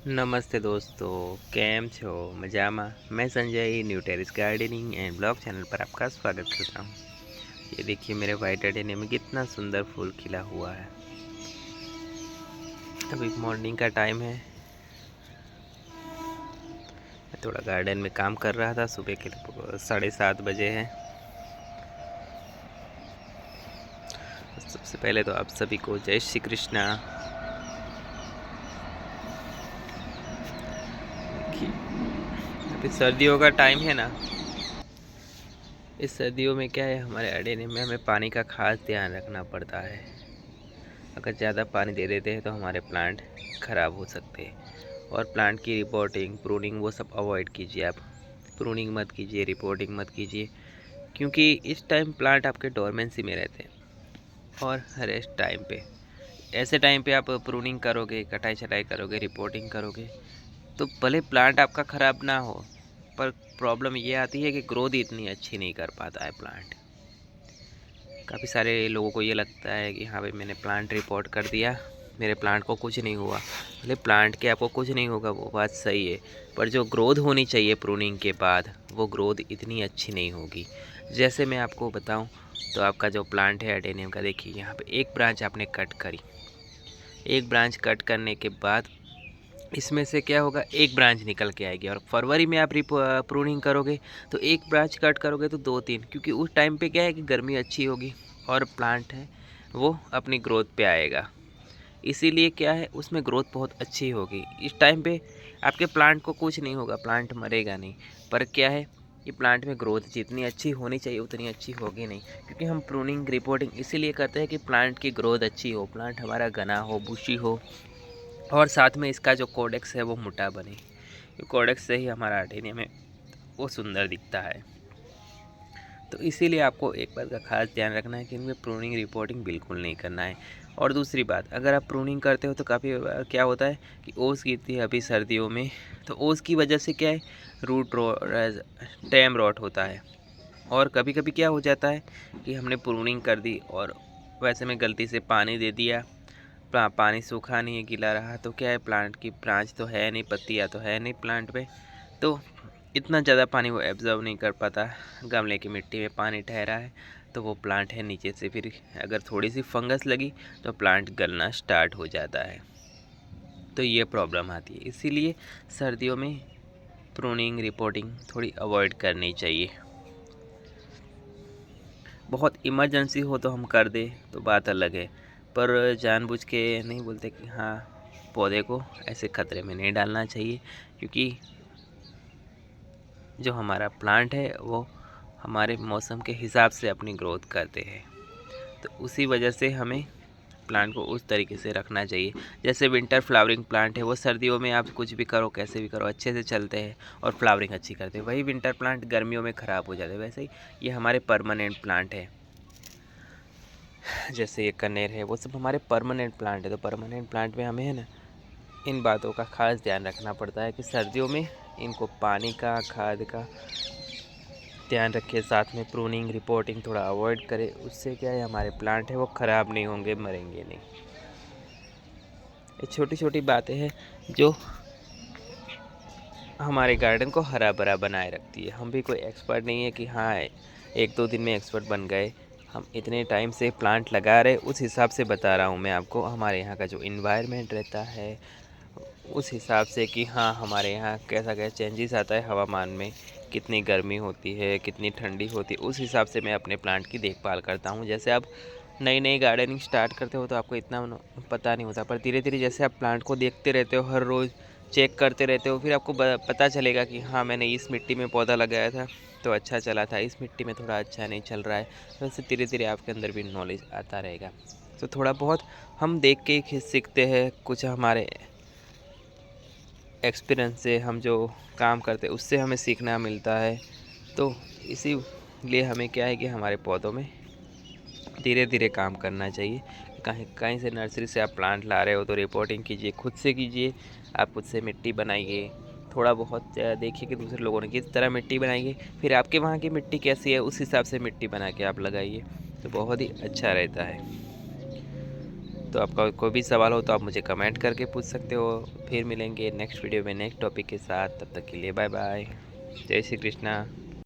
નમસ્તે દોસ્તો, કેમ છો? मजामा। मैं Sanjay new terrace gardening and blog channel पर आपका स्वागत करता हूँ। ये देखिए मेरे वाइट अडेनियम में कितना सुंदर फूल खिला हुआ है। अभी मॉर्निंग का टाइम है। मैं थोड़ा गार्डन में काम कर रहा था। सुबह के 7:30 बजे हैं। सबसे पहले तो आप सभी को जय श्री कृष्णा। अभी सर्दियों का टाइम है ना। इस सर्दियों में क्या है, हमारे अडेनियम में हमें पानी का खास ध्यान रखना पड़ता है। अगर ज़्यादा पानी दे देते हैं तो हमारे प्लांट ख़राब हो सकते हैं। और प्लांट की रिपोर्टिंग, प्रूनिंग वो सब अवॉइड कीजिए। आप प्रूनिंग मत कीजिए, रिपोर्टिंग मत कीजिए, क्योंकि इस टाइम प्लांट आपके डोरमेंसी में रहते हैं। और रेस्ट टाइम पे, ऐसे टाइम पे आप प्रूनिंग करोगे, कटाई छटाई करोगे, रिपोर्टिंग करोगे, तो भले प्लांट आपका ख़राब ना हो, पर प्रॉब्लम ये आती है कि ग्रोथ इतनी अच्छी नहीं कर पाता है प्लांट। काफ़ी सारे लोगों को ये लगता है कि हाँ भाई, मैंने प्लांट रिपोर्ट कर दिया, मेरे प्लांट को कुछ नहीं हुआ। भले प्लांट के आपको कुछ नहीं होगा, वो बात सही है, पर जो ग्रोथ होनी चाहिए प्रूनिंग के बाद, वो ग्रोथ इतनी अच्छी नहीं होगी। जैसे मैं आपको बताऊं, तो आपका जो प्लांट है अडेनियम का, देखिए यहाँ पे एक ब्रांच आपने कट करी। एक ब्रांच कट करने के बाद इसमें से क्या होगा, एक ब्रांच निकल के आएगी। और फरवरी में आप प्रूनिंग करोगे तो एक ब्रांच कट करोगे तो 2-3, क्योंकि उस टाइम पे क्या है कि गर्मी अच्छी होगी और प्लांट है वो अपनी ग्रोथ पे आएगा। इसीलिए क्या है, उसमें ग्रोथ बहुत अच्छी होगी। इस टाइम पे आपके प्लांट को कुछ नहीं होगा, प्लांट मरेगा नहीं। पर क्या है, ये प्लांट में ग्रोथ जितनी अच्छी होनी चाहिए उतनी अच्छी होगी नहीं, क्योंकि हम प्रूनिंग रिपोर्टिंग इसीलिए करते हैं कि प्लांट की ग्रोथ अच्छी हो, प्लांट हमारा घना हो, बुशी हो, और साथ में इसका जो कोडेक्स है वो मोटा बने। कोडेक्स से ही हमारा अडेनियम है वो सुंदर दिखता है। तो इसीलिए आपको एक बात का खास ध्यान रखना है कि इनमें प्रूनिंग रिपोर्टिंग बिल्कुल नहीं करना है। और दूसरी बात, अगर आप प्रूनिंग करते हो तो काफ़ी क्या होता है कि ओस गिरती है अभी सर्दियों में, तो ओस की वजह से क्या है, रूट रो टेम रॉट होता है। और कभी कभी क्या हो जाता है कि हमने प्रूनिंग कर दी और वैसे में गलती से पानी दे दिया, पानी सूखा नहीं है, गीला रहा, तो क्या है, प्लांट की ब्रांच तो है नहीं, पत्तियाँ तो है नहीं प्लांट पे, तो इतना ज़्यादा पानी वो एब्जॉर्व नहीं कर पाता। गमले की मिट्टी में पानी ठहरा है तो वो प्लांट है नीचे से, फिर अगर थोड़ी सी फंगस लगी तो प्लांट गलना स्टार्ट हो जाता है। तो ये प्रॉब्लम आती है। इसीलिए सर्दियों में प्रूनिंग रिपोर्टिंग थोड़ी अवॉइड करनी चाहिए। बहुत इमरजेंसी हो तो हम कर दें तो बात अलग है, पर जानबूझ के नहीं बोलते कि हाँ, पौधे को ऐसे खतरे में नहीं डालना चाहिए, क्योंकि जो हमारा प्लांट है वो हमारे मौसम के हिसाब से अपनी ग्रोथ करते हैं। तो उसी वजह से हमें प्लांट को उस तरीके से रखना चाहिए। जैसे विंटर फ्लावरिंग प्लांट है, वो सर्दियों में आप कुछ भी करो, कैसे भी करो, अच्छे से चलते हैं और फ्लावरिंग अच्छी करते हैं। वही विंटर प्लांट गर्मियों में ख़राब हो जाते हैं। वैसे ही ये हमारे परमानेंट प्लांट है, जैसे ये कनेर है, वो सब हमारे परमानेंट प्लांट है। तो परमानेंट प्लांट में हमें है ना, इन बातों का खास ध्यान रखना पड़ता है कि सर्दियों में इनको पानी का, खाद का ध्यान रखें, साथ में प्रूनिंग रिपोर्टिंग थोड़ा अवॉइड करें। उससे क्या है, हमारे प्लांट है वो ख़राब नहीं होंगे, मरेंगे नहीं। ये छोटी छोटी बातें हैं जो हमारे गार्डन को हरा भरा बनाए रखती है। हम भी कोई एक्सपर्ट नहीं है कि हाँ 1-2 दिन में एक्सपर्ट बन गए। हम इतने टाइम से प्लांट लगा रहे, उस हिसाब से बता रहा हूँ मैं आपको। हमारे यहाँ का जो इन्वायरमेंट रहता है उस हिसाब से कि हाँ, हमारे यहाँ कैसा कैसा चेंजेस आता है हवामान में, कितनी गर्मी होती है, कितनी ठंडी होती है, उस हिसाब से मैं अपने प्लांट की देखभाल करता हूँ। जैसे आप नई नई गार्डनिंग स्टार्ट करते हो तो आपको इतना पता नहीं होता, पर धीरे धीरे जैसे आप प्लांट को देखते रहते हो, हर रोज़ चेक करते रहते हो, फिर आपको पता चलेगा कि हाँ, मैंने इस मिट्टी में पौधा लगाया था तो अच्छा चला था, इस मिट्टी में थोड़ा अच्छा नहीं चल रहा है। वैसे धीरे धीरे आपके अंदर भी नॉलेज आता रहेगा। तो थोड़ा बहुत हम देख के ही सीखते हैं, कुछ हमारे एक्सपीरियंस से, हम जो काम करते हैं उससे हमें सीखना मिलता है। तो इसीलिए हमें क्या है कि हमारे पौधों में धीरे धीरे काम करना चाहिए। कहीं कहीं से नर्सरी से आप प्लांट ला रहे हो तो रिपोर्टिंग कीजिए, खुद से कीजिए। आप खुद से मिट्टी बनाइए, थोड़ा बहुत देखिए कि दूसरे लोगों ने किस तरह मिट्टी बनाई है, फिर आपके वहाँ की मिट्टी कैसी है उस हिसाब से मिट्टी बना के आप लगाइए, तो बहुत ही अच्छा रहता है। तो आपका कोई भी सवाल हो तो आप मुझे कमेंट करके पूछ सकते हो। फिर मिलेंगे नेक्स्ट वीडियो में नेक्स्ट टॉपिक के साथ, तब तक के लिए बाय बाय। जय श्री कृष्णा।